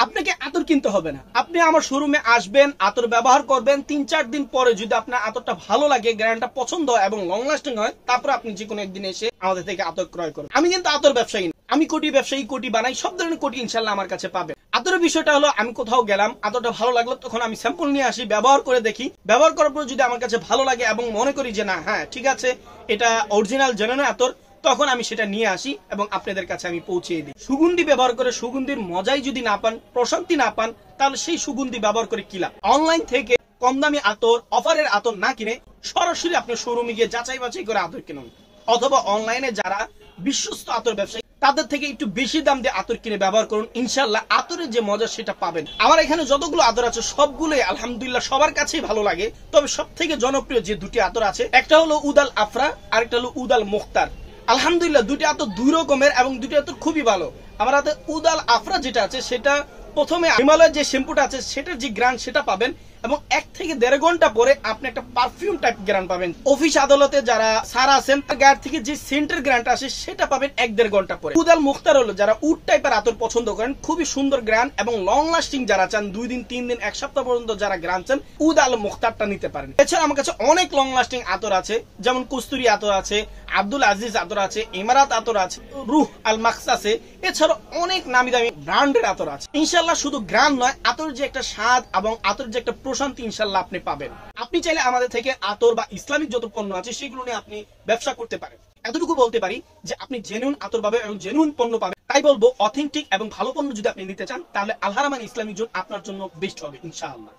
আপনাকে আতর কিনতে হবে না, আপনি আমার শোরুমে আসবেন, আতর ব্যবহার করবেন, ৩-৪ দিন পরে যদি আপনার আতরটা ভালো লাগে, গ্যারান্টটা পছন্দ হয় এবং লং লাস্টিং হয়, তারপর আপনি যে কোনো একদিন এসে আমাদের থেকে আতর ক্রয় করুন। আমি কিন্তু আতর ব্যবসায়ী না, আমি কোটি ব্যবসায়ী, কোটি বানাই, সব ধরনের কোটি ইনশাল্লাহ আমার কাছে পাবে। আতরের বিষয়টা হলো, আমি কোথাও গেলাম, আতরটা ভালো লাগলো, তখন আমি স্যাম্পল নিয়ে আসি, ব্যবহার করে দেখি, ব্যবহার করার পর যদি আমার কাছে ভালো লাগে এবং মনে করি যে না হ্যাঁ ঠিক আছে এটা অরিজিনাল জেনুইন আতর, তখন আমি সেটা নিয়ে আসি এবং আপনাদের কাছে আমি পৌঁছিয়ে দিই। সুগন্ধি ব্যবহার করে সুগন্ধির মজাই যদি না পান, প্রশান্তি না পান, তাহলে সেই সুগন্ধি ব্যবহার করে কি লাভ? অনলাইন থেকে কম দামি আতর, অফারের আতর না কিনে সরাসরি আপনার শোরুমে গিয়ে যাচাই বাছাই করে আতর কিনুন। অথবা অনলাইনে যারা বিশ্বস্ত আতর ব্যবসায়ী, তাদের থেকে একটু বেশি দাম দিয়ে আতর কিনে ব্যবহার করুন, ইনশাল্লাহ আতরের যে মজা সেটা পাবেন। আমার এখানে যতগুলো আতর আছে সবগুলোই আলহামদুলিল্লাহ সবার কাছেই ভালো লাগে। তবে সব থেকে জনপ্রিয় যে দুটি আতর আছে, একটা হলো উদ আল আফরা, আরেকটা হলো উদ আল মুখতার। আলহামদুলিল্লাহ দুটি আতর দুই রকমের এবং দুটি আতর খুবই ভালো। আমার হাতে উদ আল আফরা যেটা আছে সেটা প্রথমে হিমালয়ের যে শ্যাম্পুটা আছে সেটার যে গ্রান সেটা পাবেন এবং 1 থেকে 1.5 ঘন্টা পরে আপনি একটা পারফিউম টাইপ গ্রান পাবেন। অফিস আদালতে যারা সারা আছেন তার গায়ের থেকে যে সেন্টের গ্রানটা আসে সেটা পাবেন 1-1.5 ঘন্টা পরে। উদ আল মুখতার হলো যারা উড টাইপের আতর পছন্দ করেন, খুবই সুন্দর গ্রান এবং লং লাস্টিং যারা চান, 2 দিন 3 দিন 1 সপ্তাহ পর্যন্ত যারা গ্রান চান, উদ আল মুখতারটা নিতে পারেন। এছাড়া আমার কাছে অনেক লং লাস্টিং আতর আছে, যেমন কস্তুরি আতর আছে, আব্দুল আজিজ আতর আছে, ইমারাত আতর আছে, রুহ আল মাকস আছে। এছাড়া অনেক নামি দামি ব্র্যান্ডের আতর আছে। ইনশাল্লাহ শুধু গ্রান নয়, আতর যে একটা স্বাদ এবং আতর যে একটা প্রশান্তি ইনশাল্লাহ আপনি পাবেন। আপনি চাইলে আমাদের থেকে আতর বা ইসলামিক যত পণ্য আছে সেগুলো নিয়ে আপনি ব্যবসা করতে পারেন। এতটুকু বলতে পারি যে আপনি জেনুইন আতর পাবেন এবং জেনুইন পণ্য পাবেন। তাই বলবো অথেন্টিক এবং ভালো পণ্য যদি আপনি নিতে চান, তাহলে আল হারামাইন ইসলামিক জোন আপনার জন্য বেস্ট হবে ইনশাআল্লাহ।